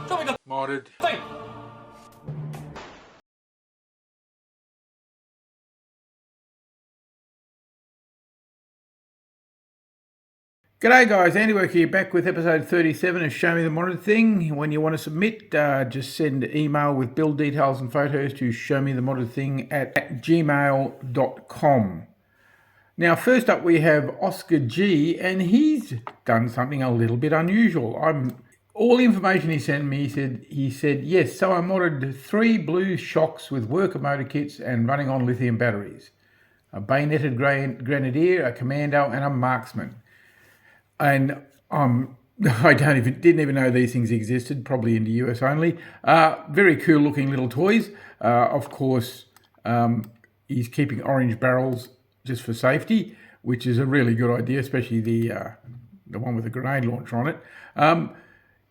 Modded. G'day guys, Andy Work here, back with episode 37 of Show Me the Modded Thing. When you want to submit, just send an email with build details and photos to showmethemoddedthing at gmail.com. Now, first up we have Oscar G, and he's done something a little bit unusual. All the information he sent me, he said, yes, so I modded 3 blue shocks with worker motor kits and running on lithium batteries. A bayoneted grenadier, a commando, and a marksman. And I didn't even know these things existed, probably in the US only. Very cool looking little toys. Of course, he's keeping orange barrels just for safety, which is a really good idea, especially the one with the grenade launcher on it.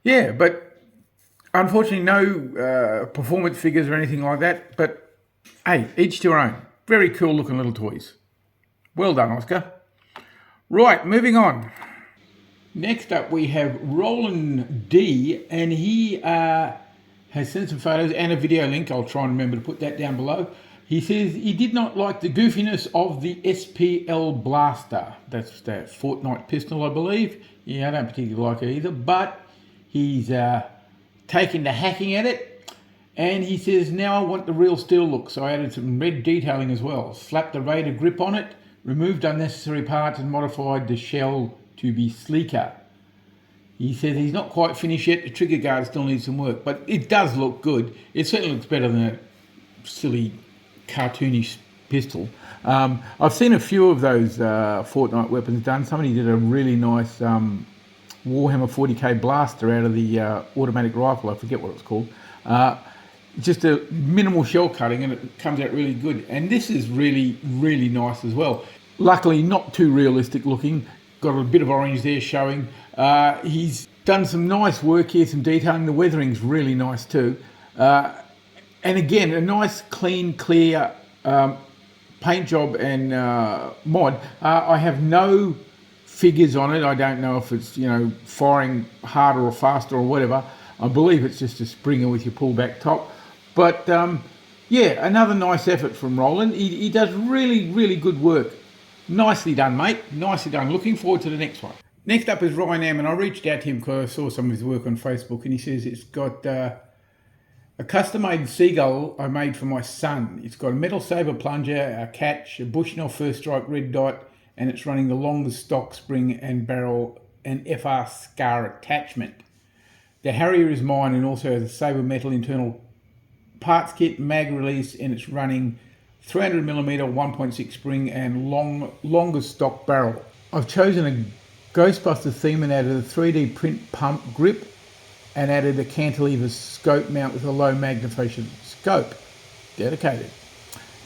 Yeah, but unfortunately no performance figures or anything like that. But hey, each to their own. Very cool looking little toys. Well done, Oscar. Right, moving on. Next up, we have Roland D, and he has sent some photos and a video link. I'll try and remember to put that down below. He says he did not like the goofiness of the SPL Blaster. That's that Fortnite pistol, I believe. Yeah, I don't particularly like it either, but he's taken to hacking at it. And he says, now I want the real steel look. So I added some red detailing as well. Slapped the Raider grip on it, removed unnecessary parts, and modified the shell to be sleeker. He says he's not quite finished yet. The trigger guard still needs some work, but it does look good. It certainly looks better than a silly cartoonish pistol. I've seen a few of those Fortnite weapons done. Somebody did a really nice Warhammer 40k blaster out of the automatic rifle. I forget what it was called. Just a minimal shell cutting, and it comes out really good. And this is really, really nice as well. Luckily, not too realistic looking. Got a bit of orange there showing. He's done some nice work here, some detailing. The weathering's really nice too. And again, a nice, clean, clear paint job and mod. I have no figures on it. I don't know if it's, firing harder or faster or whatever. I believe it's just a Springer with your pullback top. But yeah, another nice effort from Roland. He does really, really good work. Nicely done, mate. Nicely done. Looking forward to the next one. Next up is Ryan M, and I reached out to him because I saw some of his work on Facebook, and he says it's got a custom-made seagull I made for my son. It's got a metal saber plunger, a catch, a Bushnell first strike red dot, and it's running the longest stock spring and barrel and FR scar attachment. The Harrier is mine and also has a saber metal internal parts kit, mag release, and it's running 300mm 1.6 spring and longest stock barrel. I've chosen a Ghostbuster theme and added a 3D print pump grip and added a cantilever scope mount with a low magnification scope, dedicated,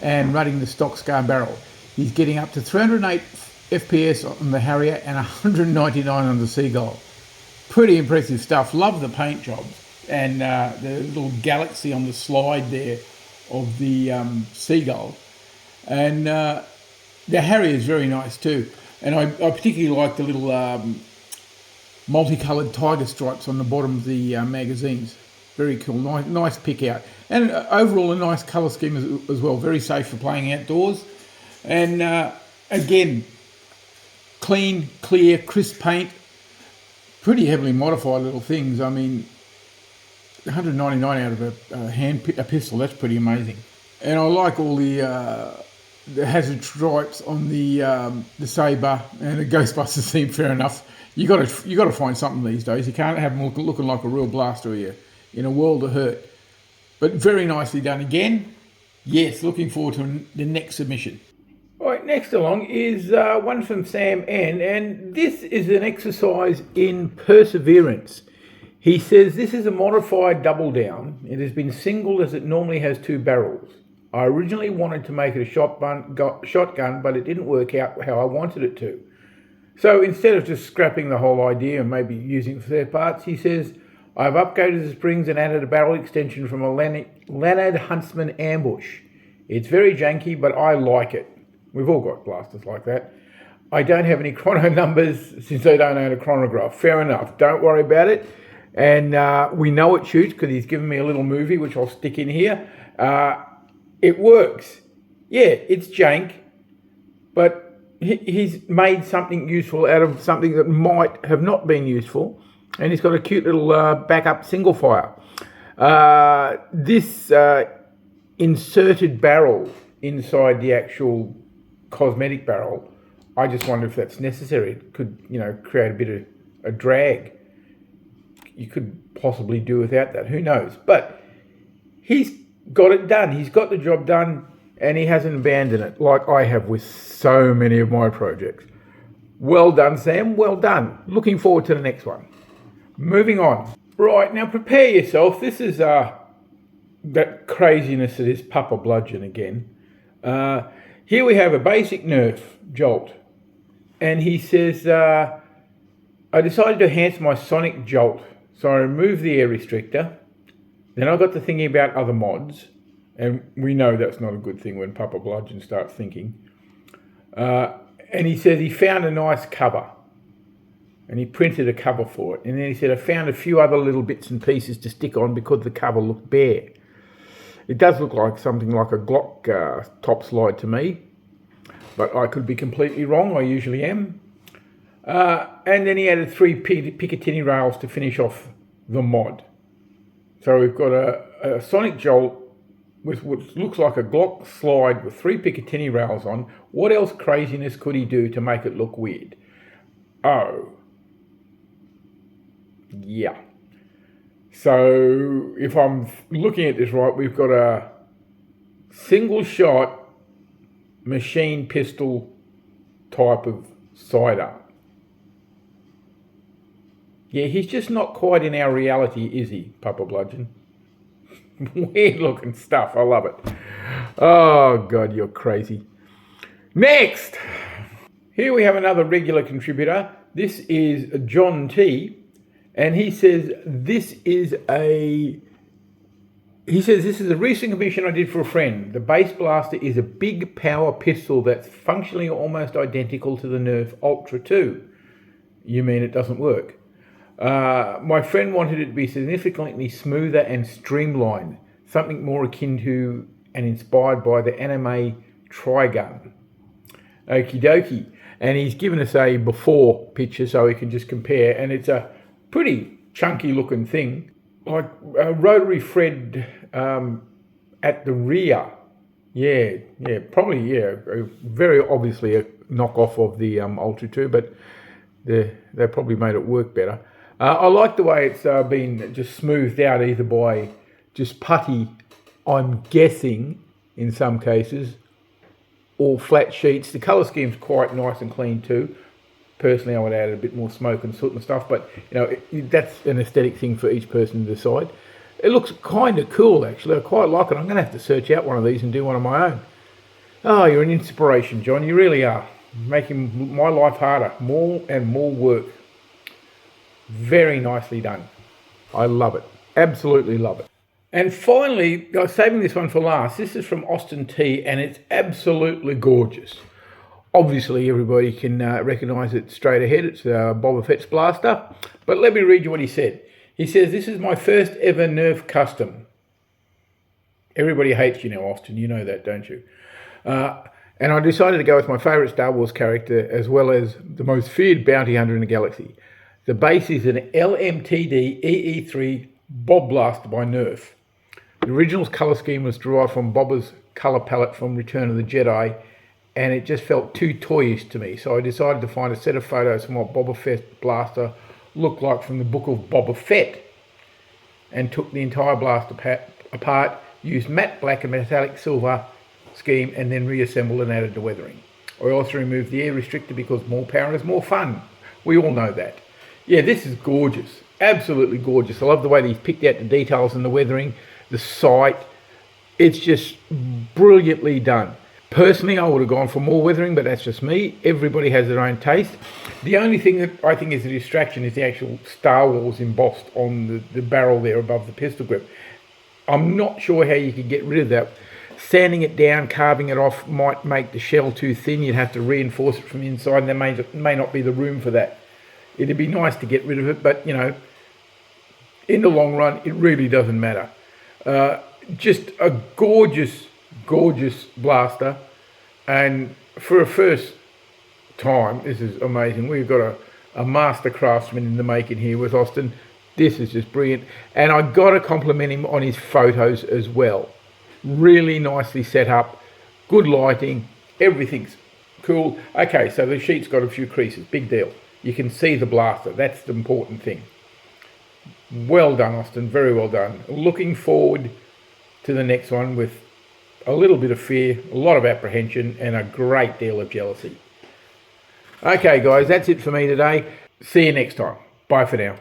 and running the stock scar barrel. He's getting up to 308 FPS on the Harrier and 199 on the Seagull. Pretty impressive stuff. Love the paint jobs and the little galaxy on the slide there of the Seagull, and the Harrier is very nice too, and I particularly like the little multicoloured tiger stripes on the bottom of the magazines. Very cool, nice pick out, and overall a nice colour scheme as well. Very safe for playing outdoors, and again, clean, clear, crisp paint. Pretty heavily modified little things. I mean, 199 out of a pistol, that's pretty amazing. And I like all the hazard stripes on the saber and the Ghostbusters theme. Fair enough. You got to find something these days. You can't have them looking like a real blaster here in a world of hurt. But very nicely done again. Yes, looking forward to the next submission. All right, next along is one from Sam N, and this is an exercise in perseverance. He says this is a modified double down. It has been singled as it normally has 2 barrels. I originally wanted to make it a shotgun, but it didn't work out how I wanted it to. So instead of just scrapping the whole idea and maybe using it for their parts, he says, I've upgraded the springs and added a barrel extension from a Leonard Huntsman ambush. It's very janky, but I like it. We've all got blasters like that. I don't have any chrono numbers since I don't own a chronograph. Fair enough. Don't worry about it. And we know it shoots because he's given me a little movie, which I'll stick in here. It works. Yeah, it's jank, but he's made something useful out of something that might have not been useful. And he's got a cute little backup single fire. This inserted barrel inside the actual cosmetic barrel, I just wonder if that's necessary. It could, create a bit of a drag. You could possibly do without that. Who knows? But he's got it done. He's got the job done, and he hasn't abandoned it like I have with so many of my projects. Well done, Sam. Well done. Looking forward to the next one. Moving on. Right, now prepare yourself. This is that craziness that is Papa Bludgeon again. Here we have a basic Nerf Jolt. And he says, I decided to enhance my sonic jolt. So I removed the air restrictor. Then I got to thinking about other mods. And we know that's not a good thing when Papa Bludgeon starts thinking. And he says he found a nice cover. And he printed a cover for it. And then he said, I found a few other little bits and pieces to stick on because the cover looked bare. It does look like something like a Glock top slide to me. But I could be completely wrong. I usually am. And then he added 3 Picatinny rails to finish off the mod. So we've got a Sonic Jolt with what looks like a Glock slide with 3 Picatinny rails on. What else craziness could he do to make it look weird? Oh. Yeah. So if I'm looking at this right, we've got a single shot machine pistol type of sidearm. Yeah, he's just not quite in our reality, is he, Papa Bludgeon? Weird looking stuff. I love it. Oh, God, you're crazy. Next! Here we have another regular contributor. This is John T. And he says, this is a recent commission I did for a friend. The Base Blaster is a big power pistol that's functionally almost identical to the Nerf Ultra 2. You mean it doesn't work? My friend wanted it to be significantly smoother and streamlined, something more akin to and inspired by the anime Trigun. Okie dokie. And he's given us a before picture so we can just compare, and it's a pretty chunky looking thing, like a rotary thread at the rear. Yeah, probably, very obviously a knockoff of the Ultra 2, but they probably made it work better. I like the way it's been just smoothed out either by just putty, I'm guessing, in some cases, or flat sheets. The colour scheme's quite nice and clean too. Personally, I would add a bit more smoke and soot and stuff, but that's an aesthetic thing for each person to decide. It looks kind of cool, actually. I quite like it. I'm going to have to search out one of these and do one of my own. Oh, you're an inspiration, John. You really are. Making my life harder. More and more work. Very nicely done. I love it. Absolutely love it. And finally, I was saving this one for last. This is from Austin T, and it's absolutely gorgeous. Obviously, everybody can recognise it straight ahead. It's Boba Fett's blaster. But let me read you what he said. He says, this is my first ever Nerf custom. Everybody hates you now, Austin. You know that, don't you? And I decided to go with my favourite Star Wars character as well as the most feared bounty hunter in the galaxy. The base is an LMTD EE3 Bob Blaster by Nerf. The original's colour scheme was derived from Boba's colour palette from Return of the Jedi, and it just felt too toyish to me. So I decided to find a set of photos from what Boba Fett blaster looked like from the book of Boba Fett, and took the entire blaster apart, used matte black and metallic silver scheme, and then reassembled and added the weathering. I also removed the air restrictor because more power is more fun. We all know that. Yeah, this is gorgeous. Absolutely gorgeous. I love the way that he's picked out the details and the weathering, the sight. It's just brilliantly done. Personally, I would have gone for more weathering, but that's just me. Everybody has their own taste. The only thing that I think is a distraction is the actual Star Wars embossed on the barrel there above the pistol grip. I'm not sure how you could get rid of that. Sanding it down, carving it off might make the shell too thin. You'd have to reinforce it from the inside, and there may not be the room for that. It'd be nice to get rid of it, but, in the long run, it really doesn't matter. Just a gorgeous, gorgeous blaster. And for a first time, this is amazing. We've got a master craftsman in the making here with Austin. This is just brilliant. And I got to compliment him on his photos as well. Really nicely set up, good lighting, everything's cool. Okay, so the sheet's got a few creases, big deal. You can see the blaster, that's the important thing. Well done, Austin, very well done. Looking forward to the next one with a little bit of fear, a lot of apprehension, and a great deal of jealousy. Okay, guys, that's it for me today. See you next time. Bye for now.